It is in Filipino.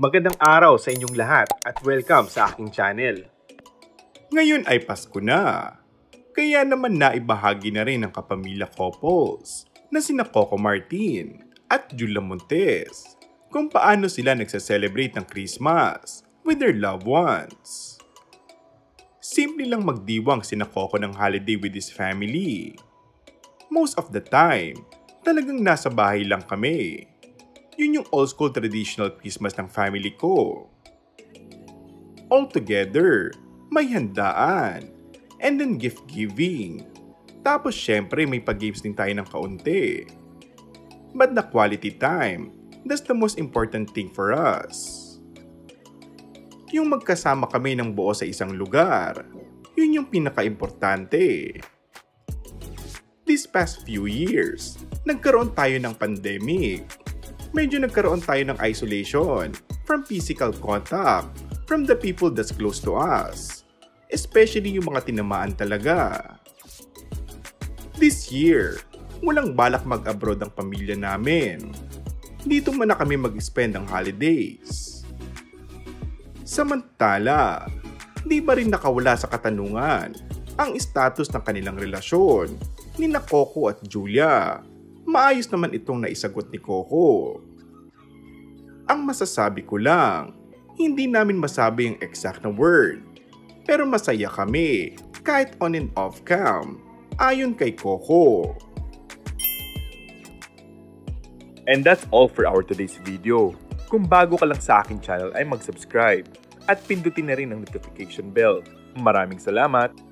Magandang araw sa inyong lahat at welcome sa aking channel. Ngayon ay Pasko na. Kaya naman naibahagi na rin ng kapamilya couples na sina Coco Martin at Julia Montes kung paano sila nagsa-celebrate ng Christmas with their loved ones. Simple lang magdiwang sina Coco ng holiday with his family. Most of the time, talagang nasa bahay lang kami. Yun yung old school traditional Christmas ng family ko. All together, may handaan, and then gift giving. Tapos syempre may pag-games din tayo ng kaunti. But the quality time, that's the most important thing for us. Yung magkasama kami ng buo sa isang lugar, yun yung pinaka-importante. These past few years, nagkaroon tayo ng pandemic. Medyo nagkaroon tayo ng isolation from physical contact from the people that's close to us, especially yung mga tinamaan talaga. This year, walang balak mag-abroad ang pamilya namin. Dito muna kami mag-spend ang holidays. Samantala, di ba rin nakawala sa katanungan ang status ng kanilang relasyon ni Coco at Julia. Maayos naman itong naisagot ni Coco. Ang masasabi ko lang, hindi namin masabi ang exact na word. Pero masaya kami, kahit on and off cam, ayon kay Coco. And that's all for our today's video. Kung bago ka lang sa aking channel ay mag-subscribe at pindutin na rin ang notification bell. Maraming salamat!